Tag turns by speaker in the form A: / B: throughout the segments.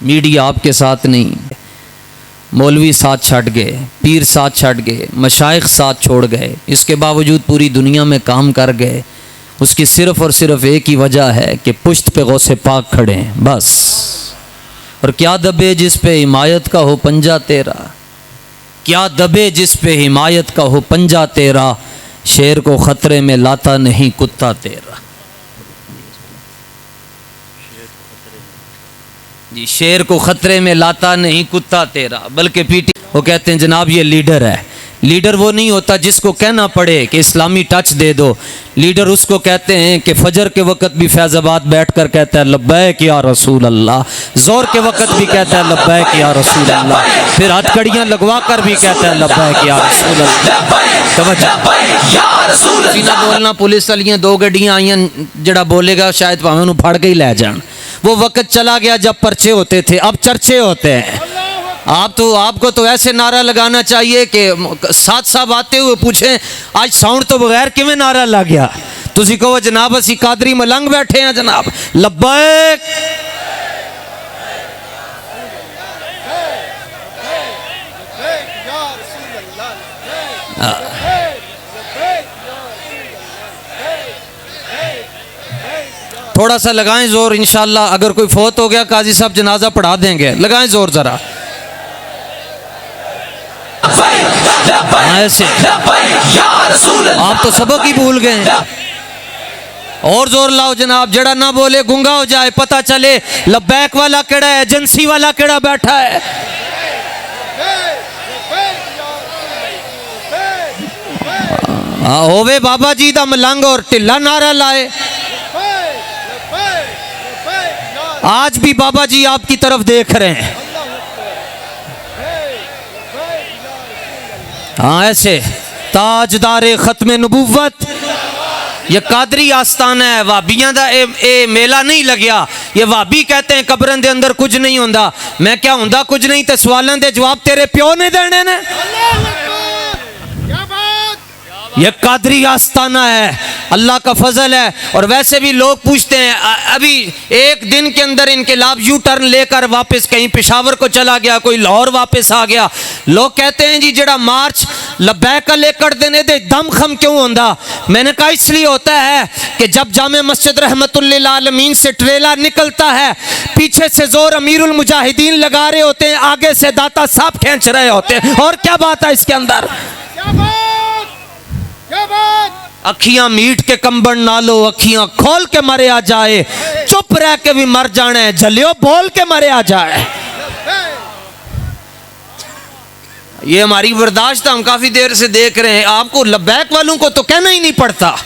A: Media आपके साथ नहीं, मौलवी साथ छट गए, पीर साथ छट गए, मशाइख साथ छोड़ गए, इसके बावजूद पूरी दुनिया में काम कर गए। उसकी सिर्फ़ और सिर्फ एक ही वजह है कि पुश्त पे गौसे पाक खड़े हैं, बस। और क्या दबे जिस पे हिमायत का हो पंजा तेरा, क्या दबे जिस पे हिमायत का हो पंजा तेरा, शेर को ख़तरे में लाता नहीं कुत्ता तेरा। जी, शेर को ख़तरे में लाता नहीं कुत्ता तेरा। बल्कि पीटी वो कहते हैं जनाब ये लीडर है। लीडर वो नहीं होता जिसको कहना पड़े कि इस्लामी टच दे दो। लीडर उसको कहते हैं कि फजर के वक़्त भी फैज़ाबाद बैठ कर कहता है लब्बैक या रसूल अल्लाह, ज़ोर के वक़्त भी कहता है लब्बैक या रसूल अल्लाह, फिर हथकड़ियाँ लगवा कर भी कहता है लब्बैक या रसूल अल्लाह। सीना बोलना पुलिस वालियाँ दो गड्डियाँ आईयां, जड़ा बोलेगा शायद भावें उन्होंने फड़ के ही लै जान। वो वक़्त चला गया जब पर्चे होते थे, अब चर्चे होते हैं। आपको तो ऐसे नारा लगाना चाहिए कि साथ साहब आते हुए पूछें आज साउंड तो बगैर किवें नारा लग गया। तुसी कहो जनाब असी कादरी मलंग बैठे हैं जनाब, लब्बैक। थोड़ा सा लगाएं जोर, इंशाल्लाह अगर कोई फौत हो गया काजी साहब जनाजा पढ़ा देंगे। लगाएं जोर जरा ऐसे। आप तो सबक ही भूल गए। और जोर लाओ जनाब, जड़ा ना बोले गूंगा हो जाए, पता चले लब्बैक वाला केड़ा है, एजेंसी वाला केड़ा बैठा है। होवे बाबा जी दा मलंग और ढिला नारा लाए। आज भी बाबा जी आपकी तरफ देख रहे हैं। हाँ ऐसे ताजदारे खत्मे नबुव्वत, ये कादरी आस्थाना है। वाबियां दा ए मेला नहीं लग्या। ये वाबी कहते हैं कब्रन दे अंदर कुछ नहीं होंदा। मैं क्या होंदा कुछ नहीं, ते सवालों दे जवाब तेरे प्यो ने देने ने। ये कादरी आस्थाना है, अल्लाह का फजल है। और वैसे भी लोग पूछते हैं, अभी एक दिन के अंदर इनकलाब यू टर्न लेकर वापस कहीं पेशावर को चला गया, कोई लाहौर वापस आ गया। लोग कहते हैं जी जड़ा मार्च लब्बैक लेकर देने दे दम खम क्यों होंदा। मैंने कहा इसलिए होता है कि जब जामे मस्जिद रहमतुल्लिल आलमीन से ट्रेलर निकलता है, पीछे से जोर अमीरुल मुजाहिदीन लगा रहे होते हैं, आगे से दाता साहब खींच रहे होते हैं। और क्या बात है इसके अंदर। अखियां मीट के कंबन ना लो, अखियां खोल के मरे आ जाए, चुप रह के भी मर जाने, झलियो बोल के मरे आ जाए। ये हमारी बर्दाश्त हम काफी देर से देख रहे हैं। आपको लब्बैक वालों को तो कहना ही नहीं पड़ता।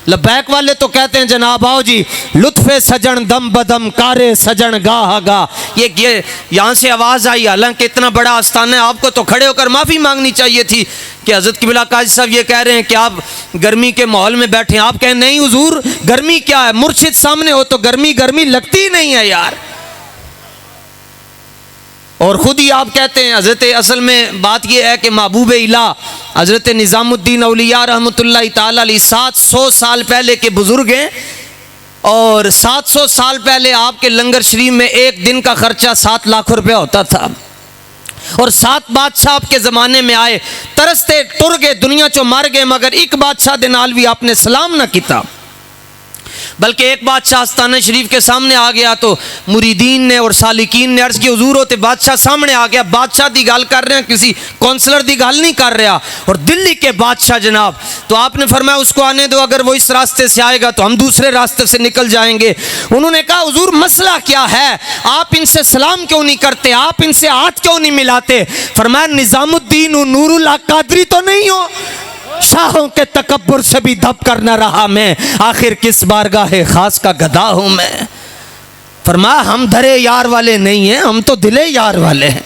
A: लब्बैक वाले तो कहते हैं जनाब आओ जी, लुत्फे सजन दम बदम कारे सजन गाह गा। ये यहाँ से आवाज़ आई, हालांकि इतना बड़ा आस्थान है, आपको तो खड़े होकर माफ़ी मांगनी चाहिए थी कि हज़रत क़िबला काजी साहब ये कह रहे हैं कि आप गर्मी के माहौल में बैठे हैं। आप कहें नहीं हुजूर गर्मी क्या है, मुर्शिद सामने हो तो गर्मी गर्मी लगती ही नहीं है यार। और ख़ुद ही आप कहते हैं हज़रत, असल में बात यह है कि महबूब इला हज़रत निज़ामुद्दीन औलिया रहमतुल्लाह ताला अलैह 700 साल पहले के बुज़ुर्ग हैं। और 700 साल पहले आपके लंगर शरीफ में एक दिन का खर्चा 7 लाख रुपया होता था। और 7 बादशाह आपके ज़माने में आए, तरसते टुर गए, दुनिया चो मर गए, मगर एक बादशाह दे नाल भी आपने सलाम ना किया। बल्कि एक बादशाह आस्थाना शरीफ के सामने आ गया तो मुरीदीन ने और सालिकीन ने अर्ज़ की हुजूर होते बादशाह सामने आ गया, बादशाह दी गाल कर रहे हैं, किसी काउंसलर दी गाल नहीं कर रहा। और दिल्ली के बादशाह जनाब, तो आपने फरमाया उसको आने दो, अगर वो इस रास्ते से आएगा तो हम दूसरे रास्ते से निकल जाएंगे। उन्होंने कहा हुजूर मसला क्या है, आप इनसे सलाम क्यों नहीं करते, आप इनसे हाथ क्यों नहीं मिलाते। फरमाया निज़ामुद्दीन नूरुल कादरी तो नहीं हो, शाहों के तकब्बुर से भी दब कर न रहा मैं, आखिर किस बारगाह खास का गधा हूं मैं। फरमाया हम धरे यार वाले नहीं हैं, हम तो दिले यार वाले हैं।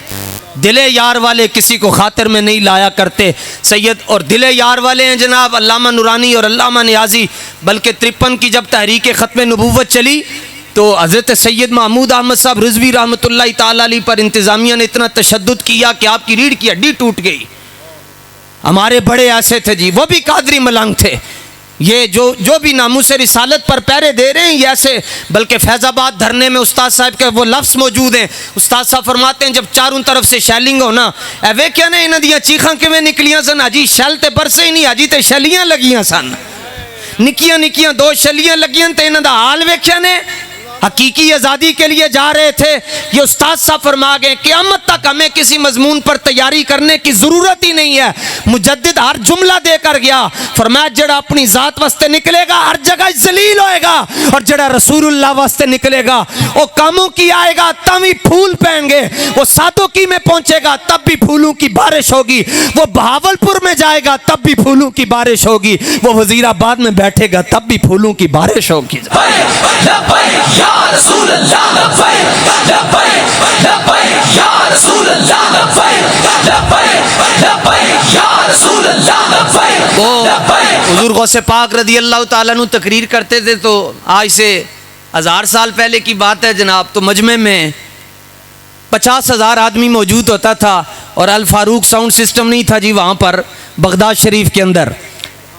A: दिले यार वाले किसी को खातिर में नहीं लाया करते सैयद। और दिले यार वाले हैं जनाब अल्लामा नूरानी और अल्लामा नियाज़ी। बल्कि 53 की जब तहरीक ख़त्म नबूवत चली तो हज़रत सैयद महमूद अहमद साहब रिज़वी रहमतुल्लाह ताला अलैह पर इंतज़ामिया ने इतना तशद्दुद किया कि आपकी रीढ़ की हड्डी टूट गई। हमारे बड़े ऐसे थे जी, वो भी कादरी मलंग थे, ये जो भी नामूस रिसालत पर पहरे दे रहे हैं ये ऐसे, बल्कि फैज़ाबाद धरने में उस्ताद साहब के वो लफ्ज़ मौजूद हैं। उस्ताद साहब फरमाते हैं जब चारों तरफ से शैलिंग हो ना, वे क्या ने इन्हां दियां चीखां किवें निकलियां सन, अजी शैल ते बरसे ही नहीं, अजी ते शलियां लगियां सन, निक्कियां निक्कियां 2 शलियां लगियां ते इन्हां दा हाल वेख्या ने। हकीकी आज़ादी के लिए जा रहे थे। ये उस्ताद साहब फरमा गए क़यामत तक हमें किसी मजमून पर तैयारी करने की ज़रूरत ही नहीं है। मुजद्दिद हर जुमला देकर गया, फरमाया जड़ा अपनी ज़ात वास्ते निकलेगा हर जगह जलील होएगा, और जड़ा रसूलुल्लाह वास्ते निकलेगा वो कामों की आएगा तब भी फूल पहनेंगे, वो सादोकी में पहुंचेगा तब भी फूलों की बारिश होगी, वो बहावलपुर में जाएगा तब भी फूलों की बारिश होगी, वो वजीराबाद में बैठेगा तब भी फूलों की बारिश होगी। हुजूर गौसे पाक रदी अल्लाह ताला नु तकरीर करते थे, तो आज से 1000 साल पहले की बात है जनाब। तो मजमे में 50,000 आदमी मौजूद होता था, और अल फारूक साउंड सिस्टम नहीं था जी वहाँ पर बगदाद शरीफ के अंदर।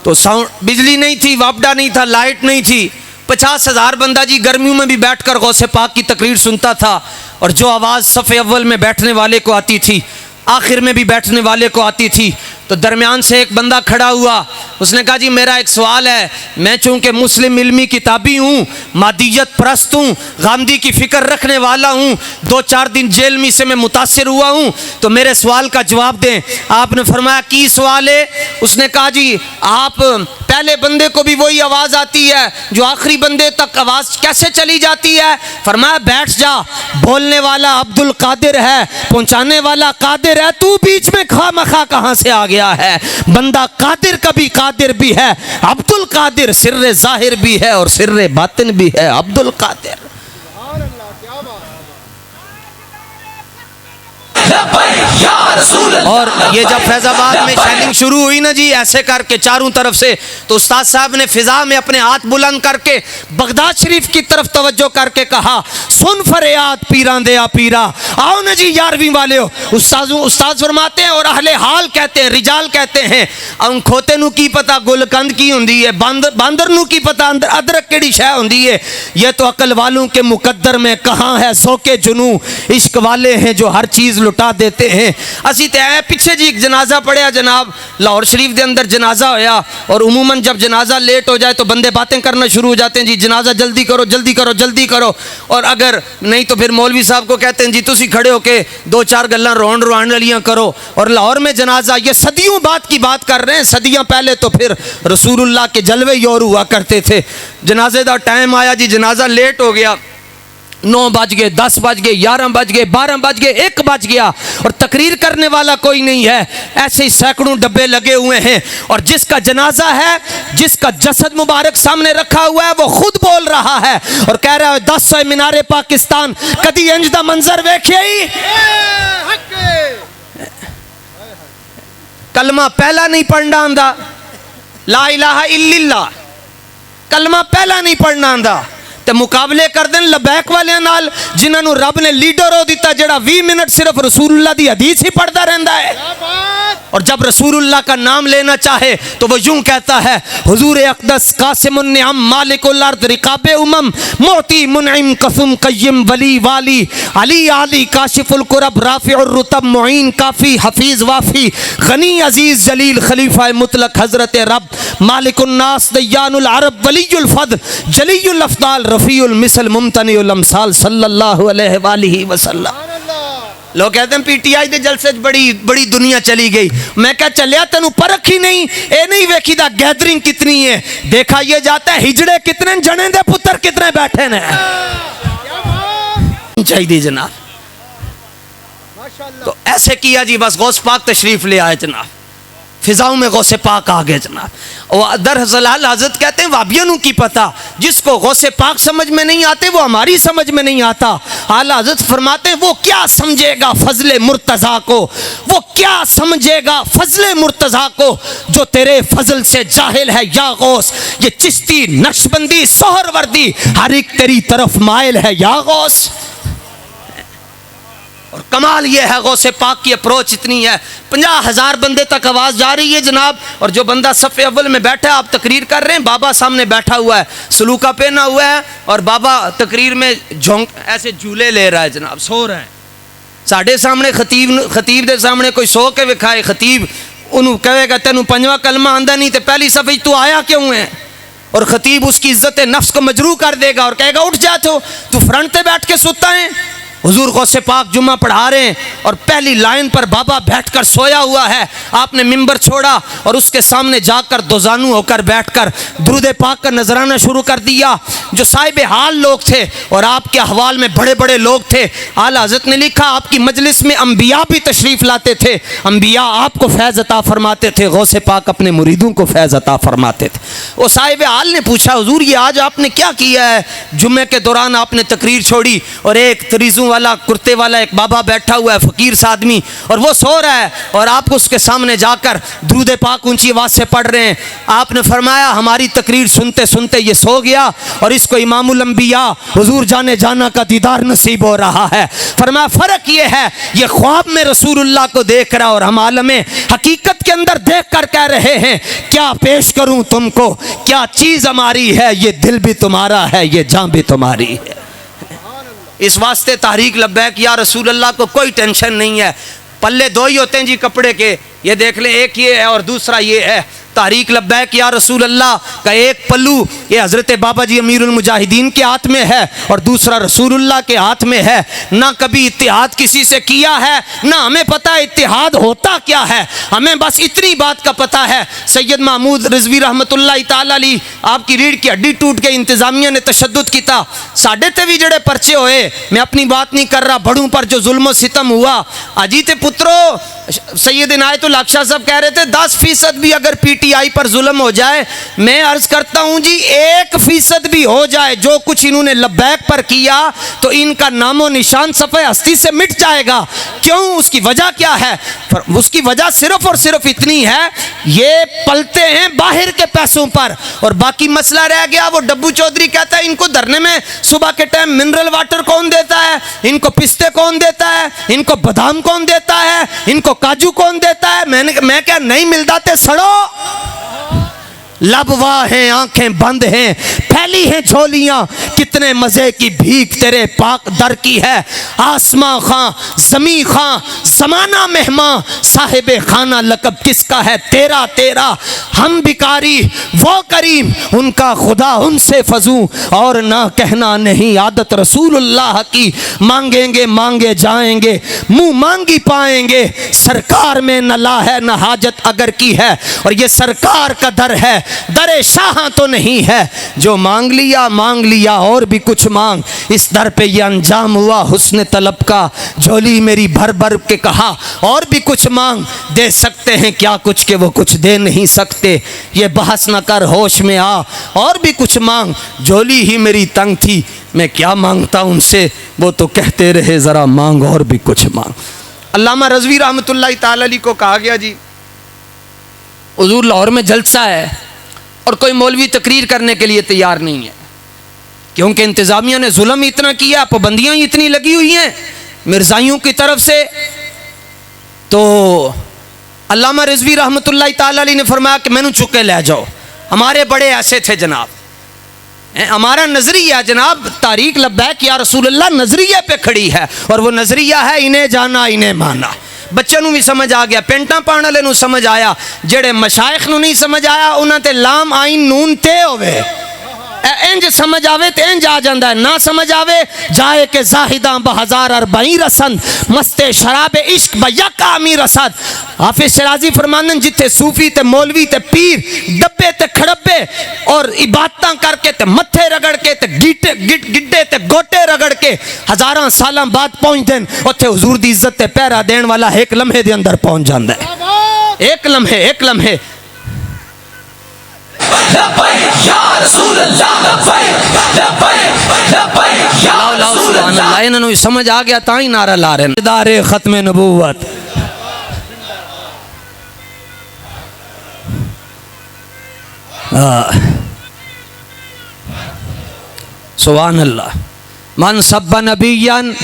A: तो साउंड, बिजली नहीं थी, वापडा नहीं था, लाइट नहीं थी। 50,000 बंदा जी गर्मियों में भी बैठकर गौसे पाक की तकरीर सुनता था, और जो आवाज़ सफ़े अव्वल में बैठने वाले को आती थी आखिर में भी बैठने वाले को आती थी। तो दरमियान से एक बंदा खड़ा हुआ, उसने कहा जी मेरा एक सवाल है, मैं चूँकि मुस्लिम इल्मी किताबी हूँ, मादियत परस्त हूँ, गांधी की फ़िक्र रखने वाला हूँ, 2-4 दिन जेल में से मैं मुतासिर हुआ हूँ, तो मेरे सवाल का जवाब दें। आपने फरमाया की सवाल है? उसने कहा जी आप पहले बंदे को भी वही आवाज़ आती है जो आखिरी बंदे तक आवाज़ कैसे चली जाती है? फरमाया बैठ जा, बोलने वाला अब्दुल कादिर है, पहुँचाने वाला कादिर है, तू बीच में खामखा कहाँ से आ गया है? बंदा कादिर कभी कादिर भी है, अब्दुल कादिर सिर्रे जाहिर भी है और सिर्रे बातिन भी है अब्दुल कादिर। और ये जब फैजाबाद में शैलिंग शुरू हुई ना जी ऐसे करके चारों तरफ से, तो उस्ताद साहब ने फिजा में अपने हाथ बुलंद करके बगदाद शरीफ की तरफ तवज्जो करके कहा, सुन फरियाद पीरा दया पीरा, आओ ना जी 11वीं वाले हो। उस्ताद फरमाते हैं और अहले हाल कहते हैं, रिजाल कहते हैं, उन खोते नू की पता गुलकंद की हुंदी है, बांदर नू की पता अदरक केड़ी शै हुंदी है। ये तो अकल वालों के मुकद्दर में कहाँ है सोके जुनू, इश्क वाले हैं जो हर चीज़ लुटा देते हैं। असी तो है पिछे जी एक जनाजा पढ़िया जनाब, लाहौर शरीफ के अंदर जनाजा होया, और उमूमन जब जनाजा लेट हो जाए तो बंदे बातें करना शुरू हो जाते हैं, जी जनाजा जल्दी करो जल्दी करो जल्दी करो, और अगर नहीं तो फिर मौलवी साहब को कहते हैं जी तुसी खड़े होके 2-4 गल्लां रोण रुआण वालियां करो। और लाहौर में जनाजा, ये सदियों बाद की बात कर रहे हैं, सदियां पहले तो फिर रसूलुल्लाह के जलवे ही और हुआ करते थे। जनाजे का टाइम आया जी, जनाजा लेट हो गया, 9 बज गए, 10 बज गए, 11 बज गए, 12 बज गए, 1 बज गया, और तकरीर करने वाला कोई नहीं है। ऐसे ही सैकड़ों डब्बे लगे हुए हैं, और जिसका जनाजा है, जिसका जसद मुबारक सामने रखा हुआ है, वो खुद बोल रहा है और कह रहा है 10 मीनारे पाकिस्तान कदी इंज दा मंजर वेखे ही। कलमा पहला नहीं पढ़ना आंदा, ला इलाहा इल्लल्लाह कलमा पहला नहीं पढ़ना आंदा, ते मुकाबले कर दें लबैक वाले नाल जिन्होंने रब ने लीडर हो दिता, जड़ा 20 मिनट सिर्फ रसूलुल्लाह दी हदीस ही पढ़ता रहता है, और जब रसूलुल्लाह का नाम लेना चाहे तो वो यूं कहता है, हुजूर अक़दस कासिमुन निअम मालिकुल अर्द रिकाबे उमम मोती मुनइम कसुम कय्यम वली वाली अली आली काशिफुल कुरब राफिउर रुतब मुईन काफी हफीज वाफी गनी अजीज जलील खलीफा मुतलक हजरत रब मालिकुन नास दयानुल अरब वलीयुल फद जलीयुल अफदाल रफ़ीउल मिसल मुमतनीउल अमसाल सल्लल्लाहु अलैहि वसल्लम। लोग कहते हैं पीटीआई के जलसे बड़ी बड़ी दुनिया चली गई। मैं क्या चलिया तेनू परख ही नहीं, ये नहीं वेखी दा गैदरिंग कितनी है, देखा ये जाता है हिजड़े कितने जने दे पुत्र कितने बैठे ने चाहिए जनाब। तो ऐसे किया जी, बस गौस पाक तशरीफ ले आए जनाब, फिजाओं में गौसे पाक आ गए जनाब। और दरअसल हजरत कहते हैं वाबियनों की पता, जिसको गौसे पाक समझ में नहीं आते वो हमारी समझ में नहीं आता। आला हजरत फरमाते हैं वो क्या समझेगा फजले मुर्तज़ा को, वो क्या समझेगा फजले मुर्तज़ा को जो तेरे फजल से जाहिल है या गौस। ये चिश्ती नक्शबंदी सोहरवर्दी हर एक तेरी तरफ माइल है या गौस। और कमाल ये है गौसे पाक की अप्रोच इतनी है, 50,000 बंदे तक आवाज़ जा रही है जनाब। और जो बंदा सफ़े अव्वल में बैठा है, आप तकरीर कर रहे हैं, बाबा सामने बैठा हुआ है, सलूका पहना हुआ है, और बाबा तकरीर में झोंक ऐसे झूले ले रहा है जनाब, सो रहे हैं। साढ़े सामने खतीब दे सामने कोई सो के विखाए, खतीब उन्होंने कहेगा तेनू पंजवा कलमा आंदा नहीं तो पहली सफ़े तू आया क्यों है, और खतीब उसकी इज्जत नफ्स को मजरू कर देगा और कहेगा उठ जा, तू फ्रंट पे बैठ के सोता है। हुजूर गौसे पाक जुम्मा पढ़ा रहे हैं और पहली लाइन पर बाबा बैठकर सोया हुआ है। आपने मिंबर छोड़ा और उसके सामने जाकर दोजानू होकर बैठकर दुरूद पाक का नजराना शुरू कर दिया। जो साहिब हाल लोग थे और आपके अहवाल में बड़े बड़े लोग थे, आला हज़रत ने लिखा आपकी मजलिस में अंबिया भी तशरीफ़ लाते थे, अंबिया आपको फैज़ अता फरमाते थे, गौसे पाक अपने मुरीदों को फैज़ अता फरमाते थे। वो साहिब हाल ने पूछा हुजूर ये आज आपने क्या किया है, जुम्मे के दौरान आपने तकरीर छोड़ी और एक तरीज़ों वाला कुर्ते वाला एक बाबा बैठा हुआ है, फ़कीर सा आदमी, और वो सो रहा है और आप उसके सामने जाकर दुरूद पाक ऊंची आवाज़ से पढ़ रहे हैं। आपने फरमाया हमारी तकरीर सुनते सुनते ये सो गया और इसको इमामुल अंबिया हुजूर जाने जाना का दीदार नसीब हो रहा है। फरमाया फ़र्क ये है ये ख्वाब में रसूलुल्लाह को देख रहा और हम आलमे हकीकत के अंदर देख कर कह रहे हैं क्या पेश करूं तुमको, क्या चीज़ हमारी है, ये दिल भी तुम्हारा है, ये जान भी तुम्हारी है। इस वास्ते तहरीक लब्बैक या रसूल अल्लाह को कोई टेंशन नहीं है। पल्ले दो ही होते हैं जी कपड़े के, ये देख लें, एक ये है और दूसरा ये है। तहरीक लब्बैक या रसूल अल्लाह का एक पल्लू ये हज़रत बाबा जी अमीरुल मुजाहिदीन के हाथ में है और दूसरा रसूलुल्लाह के हाथ में है। ना कभी इत्तिहाद किसी से किया है, ना हमें पता है इत्तिहाद होता क्या है। हमें बस इतनी बात का पता है सैयद महमूद रिजवी रहमतुल्लाह ताला अलैह आपकी रीढ़ की हड्डी टूट के इंतज़ामिया ने तशद्दुद किया, साढ़े ते भी जड़े पर्चे होए, मैं अपनी बात नहीं कर रहा, बड़ों पर जो जुल्म सितम हुआ। अजीते पुत्रो सैयद इनायतुल हक शाह साहब कह रहे थे 10% भी अगर PTI पर जुल्म हो जाए, मैं अर्ज करता हूं जी 1% भी हो जाए जो कुछ इन्होंने लब्बैक पर किया तो इनका नामो निशान सफ़े हस्ती से मिट जाएगा। क्यों? उसकी वजह क्या है? उसकी वजह सिर्फ और सिर्फ इतनी है ये पलते हैं बाहर के पैसों पर और बाकी मसला रह गया। वो डब्बू चौधरी कहता है इनको धरने में सुबह के टाइम मिनरल वाटर कौन देता है, इनको पिस्ते कौन देता है, इनको बादाम कौन देता है, इनको काजू कौन देता है। मैं क्या नहीं मिलता ते सड़ो, लब वाह हैं आंखें बंद हैं फैली हैं झोलियां, कितने मजे की भीख तेरे पाक दर की है। आसमां खां जमी खां जमाना मेहमान, साहिबे खाना लकब किसका है तेरा तेरा। हम भिकारी वो करीम उनका खुदा उनसे फजू और ना कहना नहीं आदत रसूलुल्लाह की। मांगेंगे मांगे जाएंगे मुंह मांगी पाएंगे, सरकार में न ला है न हाजत अगर की है और ये सरकार का दर है, दरे शाह तो नहीं है। जो मांग लिया और भी कुछ मांग, इस दर पे ये अंजाम हुआ हुस्न तलब का। झोली मेरी भर भर के कहा और भी कुछ मांग, दे सकते हैं क्या कुछ के वो कुछ दे नहीं सकते। ये बहस न कर होश में आ और भी कुछ मांग, झोली ही मेरी तंग थी मैं क्या मांगता उनसे, वो तो कहते रहे ज़रा मांग और भी कुछ मांग। अल्लामा रज़वी रहमतुल्लाह ताला अलैह को कहा गया जी हुजूर लाहौर में जलसा है और कोई मौलवी तकरीर करने के लिए तैयार नहीं है क्योंकि इंतज़ामिया ने जुल्म इतना किया, पाबंदियाँ इतनी लगी हुई हैं मिर्ज़ाइयों की तरफ से। तो अल्लामा रिज़वी रहमतुल्लाह ताला अलैह ने फरमाया कि मैनू चुके ले जाओ। हमारे बड़े ऐसे थे जनाब, हमारा नजरिया जनाब तारीक लब्बैक या रसूलुल्लाह नजरिया पे खड़ी है और वो नजरिया है इन्हें जाना इन्हें माना। बच्चों भी समझ आ गया, पेंटा पाने वाले समझ आया, जेड़े मशाइख नहीं समझ आया उन्होंने ते लाम आइन नून ते होवे, इंज समझ आवे तो इंज आ जाता है, ना समझ आवे जाए के जाहिदा बहजार अरबई रसंद मस्ते शराब इश्क बयका अमीर असद। हाफिज शराजी फरमानन जिथे सूफी ते मौलवी ते पीर डब्बे ते खड़ब्बे और इबादत करके ते मत्थे रगड़ के ते गिड्डे ते गोटे रगड़ के हजारां सालां बाद पहुंच देन उत्थे हुजूर दी इज्जत ते पहरा देने वाला एक लम्हे दे अंदर पहुंच जाता है। एक लम्हे इन्होंने समझ आ गया ता ही नारा ला रहे दारे खत्म नबूवत। सुभान अल्लाह। मन सब्बा नबियन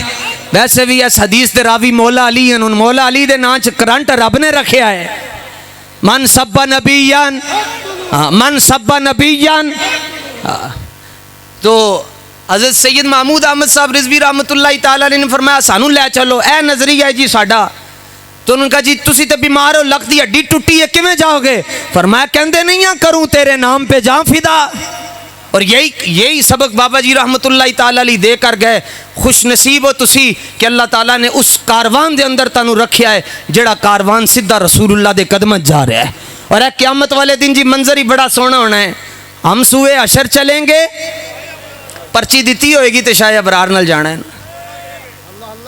A: वैसे भी इस हदीस दे रावी मौला अली हैं, उन मौला अली दे नाम च करंट रब ने रखा है। मन सब्बा नबीयन, मन सब्बा नबीयन। तो हज़रत सैयद महमूद अहमद साहब रिजवी रहमतुल्लाह तआला अलैह ने फरमाया सानू लै चलो, ए नजरिया है जी साडा। तो उन्होंने कहा जी तुसी तो बीमार हो, लक दी हड्डी टुटी है, किवें जाओगे? फरमाया कहंदे नहीं आ करूं तेरे नाम पे जा फिदा। और यही सबक बाबा जी रहमतुल्लाह तआला अलैह दे कर गए। खुश नसीब हो तुसी कि अल्लाह ताला ने उस कारवान दे अंदर तानू रखा है जेड़ा कारवान सीधा रसूलुल्लाह दे कदम जा रहा है। और ए क़यामत वाले दिन जी मंजर ही बड़ा सोहना होना है। हम सूए हशर चलेंगे, पर्ची दी होएगी तो शायद अबरार नाल जाना है,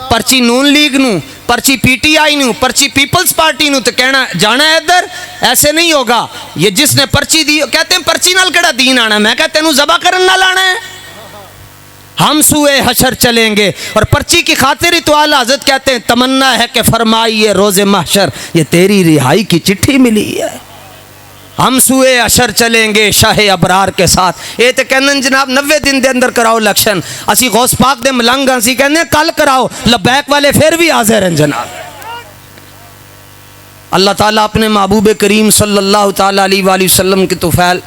A: पर्ची नून लीग नू, पर्ची पीटीआई नू, पर्ची पीपल्स पार्टी नू, तो कहना जाना है इधर। ऐसे नहीं होगा। ये जिसने पर्ची दी, कहते हैं पर्ची नाल केड़ा दीन आना, मैं कहते तेनू ज़बा करन नाल आना है। हम सूए हशर चलेंगे और पर्ची की खातिर ही तो आला हज़रत कहते हैं तमन्ना है कि फरमाइए रोज़े महशर ये तेरी रिहाई की चिट्ठी मिली है। हम सूए अशर चलेंगे शाहे अबरार के साथ। ये तो कहते जनाब 90 दिन के अंदर कराओ इलेक्शन, असी गौस पाक दे मलंग असी कहने कल कराओ, लबैक वाले फिर भी हाजिर हैं जनाब। अल्लाह ताला अपने महबूब करीम सल्लल्लाहु ताला अलैहि वसल्लम के तुफ़ैल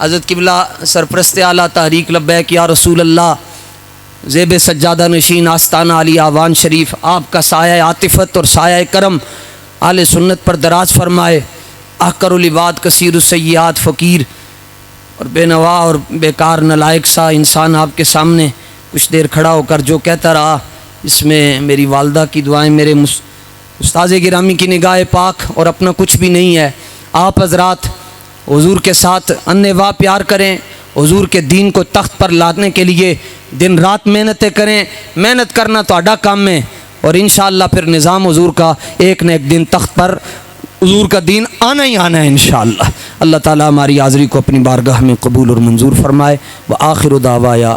A: हज़रत किबला सरप्रस्त आला तहरीक लब्बैक या रसूल अल्लाह ज़ेब सज्जादा नशीन आस्ताना अली आवान शरीफ, आपका साया आतिफत और साया करम आले सुन्नत पर दराज फरमाए। अहकरुल इबाद कसीर सय्यात फ़कीर और बेनवा और बेकार नलायक सा इंसान आपके सामने कुछ देर खड़ा होकर जो कहता रहा, इसमें मेरी वालदा की दुआएं, मेरे उस्ताज़ गिरामी की निगाह पाक और अपना कुछ भी नहीं है। आप हज़रात हुज़ूर के साथ अन्नेवा प्यार करें, हुज़ूर के दीन को तख्त पर लाने के लिए दिन रात मेहनतें करें। मेहनत करना तो काम है और इंशाअल्लाह फिर निज़ाम हुज़ूर का एक न एक दिन तख्त पर हुज़ूर का दीन आना ही आना है इंशाअल्लाह। अल्लाह ताला हमारी हाज़री को अपनी बारगाह में कबूल और मंजूर फरमाए। व आखिर दावा या